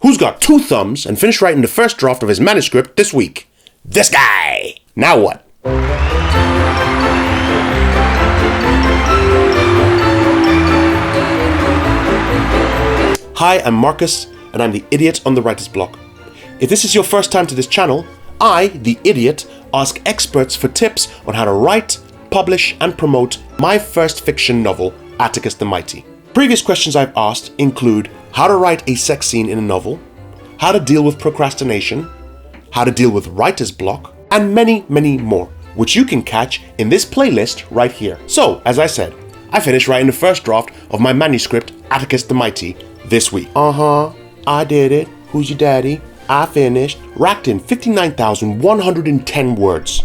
Who's got 2 thumbs and finished writing the first draft of his manuscript this week? This guy! Now what? Hi, I'm Marcus, and I'm the idiot on the writer's block. If this is your first time to this channel, I, the idiot, ask experts for tips on how to write, publish, and promote my first fiction novel, Atticus The Mighty. Previous questions I've asked include how to write a sex scene in a novel, how to deal with procrastination, how to deal with writer's block, and many, many more, which you can catch in this playlist right here. So, as I said, I finished writing the first draft of my manuscript, Atticus The Mighty, this week. I did it. Who's your daddy? I finished. Racked in 59,110 words.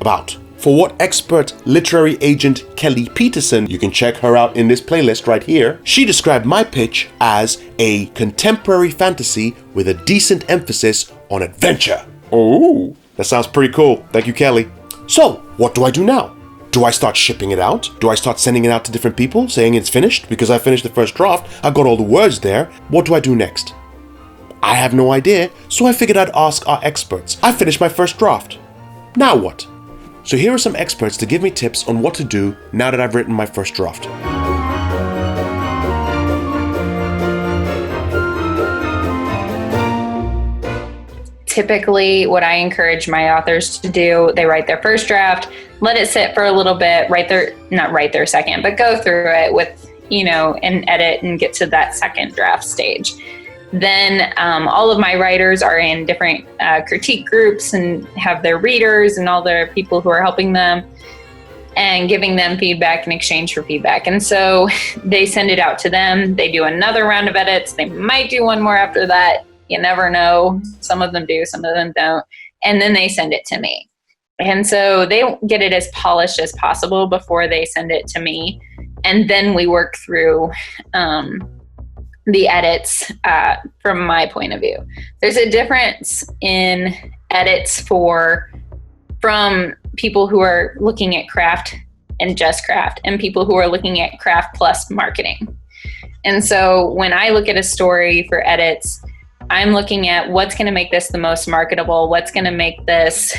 About. For what expert literary agent Kelly Peterson, you can check her out in this playlist right here, she described my pitch as a contemporary fantasy with a decent emphasis on adventure. Oh, that sounds pretty cool. Thank you, Kelly. So, what do I do now? Do I start shipping it out? Do I start sending it out to different people, saying it's finished? Because I finished the first draft, I got all the words there. What do I do next? I have no idea, so I figured I'd ask our experts. I finished my first draft. Now what? So here are some experts to give me tips on what to do now that I've written my first draft. Typically, what I encourage my authors to do, they write their first draft, let it sit for a little bit, not write their second, but go through it with, and edit and get to that second draft stage. Then all of my writers are in different critique groups and have their readers and all their people who are helping them and giving them feedback in exchange for feedback. And so they send it out to them. They do another round of edits. They might do one more after that. You never know. Some of them do, some of them don't. And then they send it to me. And so they get it as polished as possible before they send it to me. And then we work through the edits from my point of view. There's a difference in edits from people who are looking at craft and just craft and people who are looking at craft plus marketing. And so when I look at a story for edits, I'm looking at what's going to make this the most marketable, what's going to make this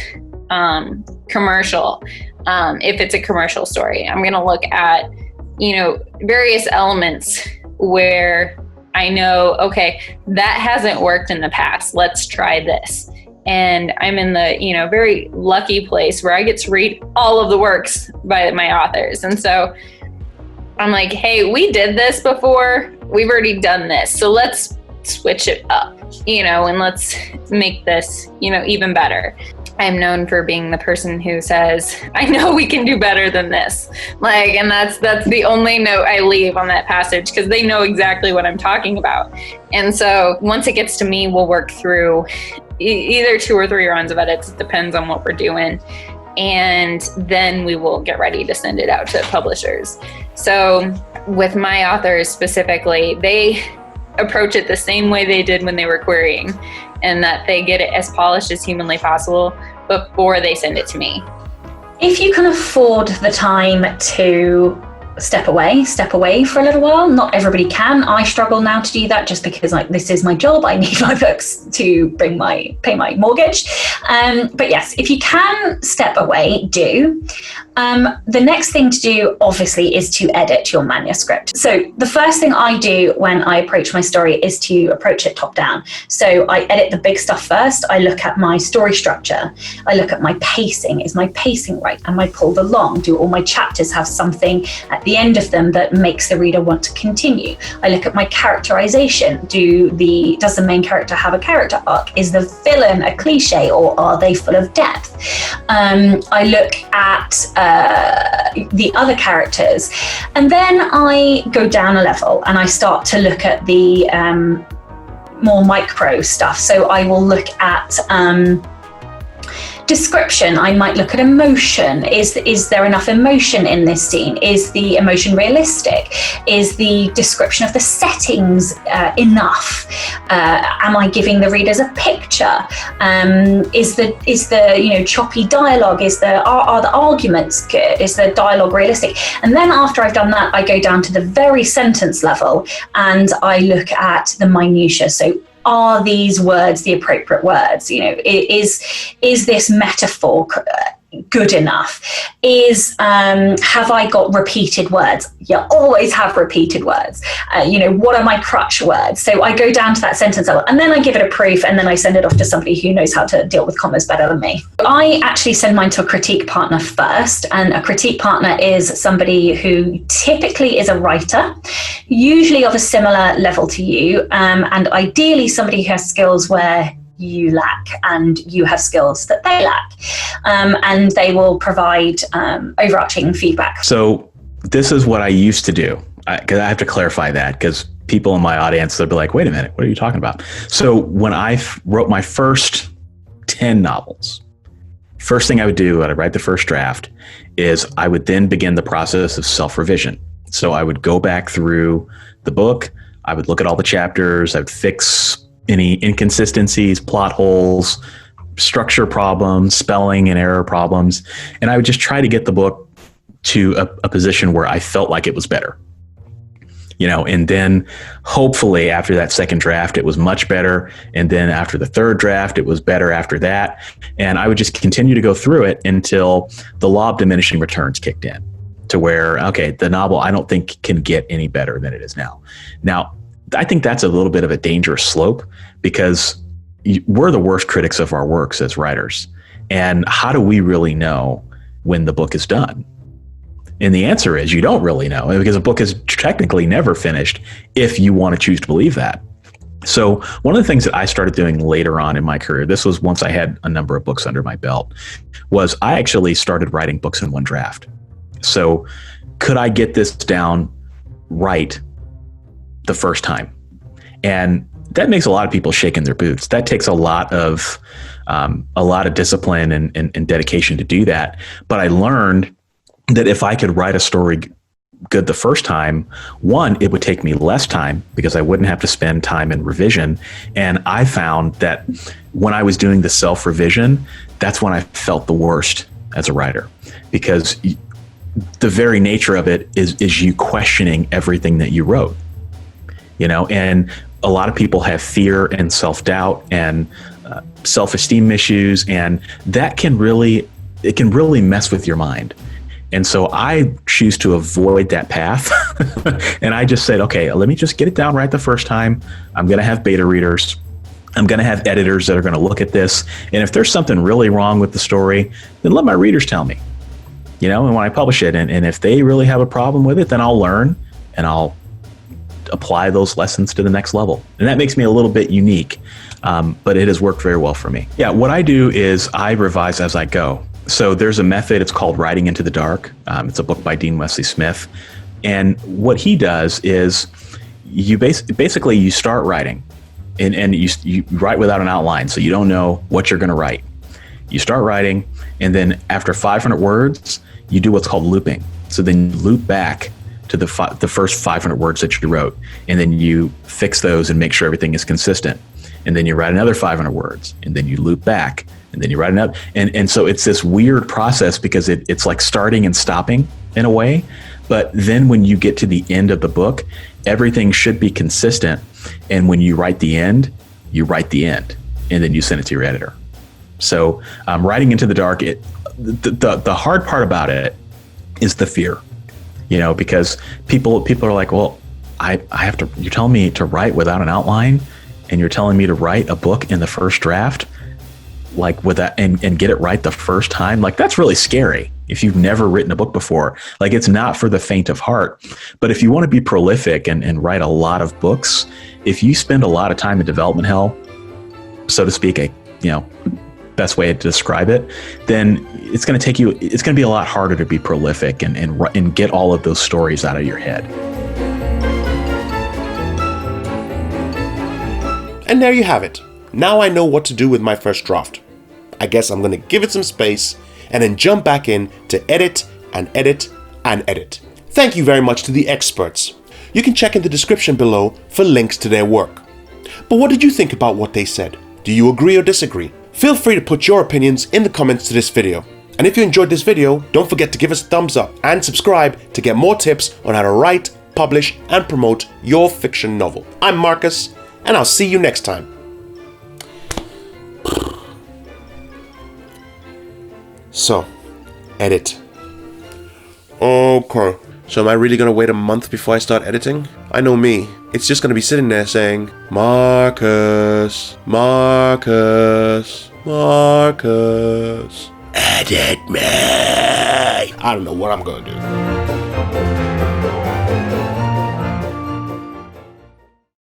commercial. If it's a commercial story, I'm going to look at, various elements where I know, okay, that hasn't worked in the past. Let's try this. And I'm in the, very lucky place where I get to read all of the works by my authors. And so I'm like, hey, we did this before. We've already done this. So let's switch it up, and let's make this, even better. I'm known for being the person who says, I know we can do better than this. And that's the only note I leave on that passage because they know exactly what I'm talking about. And so once it gets to me, we'll work through either 2 or 3 rounds of edits. It depends on what we're doing. And then we will get ready to send it out to publishers. So with my authors specifically, they approach it the same way they did when they were querying, and that they get it as polished as humanly possible before they send it to me. If you can afford the time to step away for a little while, not everybody can. I struggle now to do that just because this is my job. I need my books to pay my mortgage. But yes, if you can step away, do. The next thing to do, obviously, is to edit your manuscript. So the first thing I do when I approach my story is to approach it top down. So I edit the big stuff first. I look at my story structure. I look at my pacing. Is my pacing right? Am I pulled along? Do all my chapters have something at the end of them that makes the reader want to continue? I look at my characterization. Does the main character have a character arc? Is the villain a cliche, or are they full of depth? I look at the other characters, and then I go down a level and I start to look at the more micro stuff. So I will look at description. I might look at emotion. Is there enough emotion in this scene? Is the emotion realistic? Is the description of the settings enough? Am I giving the readers a picture? Is the choppy dialogue? Are the arguments good? Is the dialogue realistic? And then after I've done that, I go down to the very sentence level and I look at the minutiae. So are these words the appropriate words? You know, is this metaphor good enough? Have I got repeated words? You always have repeated words. You know, what are my crutch words? So I go down to that sentence level, and then I give it a proof, and then I send it off to somebody who knows how to deal with commas better than me. I actually send mine to a critique partner first, and a critique partner is somebody who typically is a writer, usually of a similar level to you, and ideally somebody who has skills where you lack and you have skills that they lack, and they will provide overarching feedback. So this is what I used to do, because I have to clarify that, because people in my audience, they'll be like, wait a minute, what are you talking about? So when I wrote my first 10 novels, first thing I would do when I write the first draft is I would then begin the process of self-revision. So I would go back through the book, I would look at all the chapters, I would fix any inconsistencies, plot holes, structure problems, spelling and error problems. And I would just try to get the book to a position where I felt like it was better. You know, and then hopefully after that second draft, it was much better. And then after the third draft, it was better after that. And I would just continue to go through it until the law of diminishing returns kicked in, to where, okay, the novel I don't think can get any better than it is now. Now, I think that's a little bit of a dangerous slope, because we're the worst critics of our works as writers. And how do we really know when the book is done? And the answer is you don't really know, because a book is technically never finished if you want to choose to believe that. So one of the things that I started doing later on in my career, this was once I had a number of books under my belt, was I actually started writing books in one draft. So could I get this down right the first time? And that makes a lot of people shake in their boots. That takes a lot of discipline and dedication to do that. But I learned that if I could write a story good the first time, one, it would take me less time because I wouldn't have to spend time in revision. And I found that when I was doing the self-revision, that's when I felt the worst as a writer, because the very nature of it is you questioning everything that you wrote. You know, and a lot of people have fear and self-doubt and self-esteem issues, and that can really mess with your mind. And so I choose to avoid that path. And I just said, okay, let me just get it down right the first time. I'm going to have beta readers. I'm going to have editors that are going to look at this. And if there's something really wrong with the story, then let my readers tell me, you know, and when I publish it, and if they really have a problem with it, then I'll learn and I'll apply those lessons to the next level. And that makes me a little bit unique, but it has worked very well for me. Yeah, what I do is I revise as I go. So there's a method, it's called Writing into the Dark. It's a book by Dean Wesley Smith. And what he does is you basically you start writing and you write without an outline. So you don't know what you're going to write. You start writing, and then after 500 words, you do what's called looping. So then you loop back to the first 500 words that you wrote, and then you fix those and make sure everything is consistent. And then you write another 500 words, and then you loop back, and then you write another. And so it's this weird process, because it's like starting and stopping in a way. But then when you get to the end of the book, everything should be consistent. And when you write the end, and then you send it to your editor. So Writing into the Dark, the hard part about it is the fear. You know, because people are like, well, I have to, you're telling me to write without an outline, and you're telling me to write a book in the first draft, like with that, and get it right the first time. Like, that's really scary if you've never written a book before. Like, it's not for the faint of heart. But if you want to be prolific and write a lot of books, if you spend a lot of time in development hell, so to speak, best way to describe it, then it's going to be a lot harder to be prolific and get all of those stories out of your head. And there you have it. Now I know what to do with my first draft. I guess I'm going to give it some space and then jump back in to edit and edit and edit. Thank you very much to the experts. You can check in the description below for links to their work. But what did you think about what they said? Do you agree or disagree? Feel free to put your opinions in the comments to this video. And if you enjoyed this video, don't forget to give us a thumbs up and subscribe to get more tips on how to write, publish, and promote your fiction novel. I'm Marcus, and I'll see you next time. So, edit. Okay. So am I really going to wait a month before I start editing? I know me. It's just going to be sitting there saying, Marcus, Marcus, Marcus. Edit me. I don't know what I'm going to do.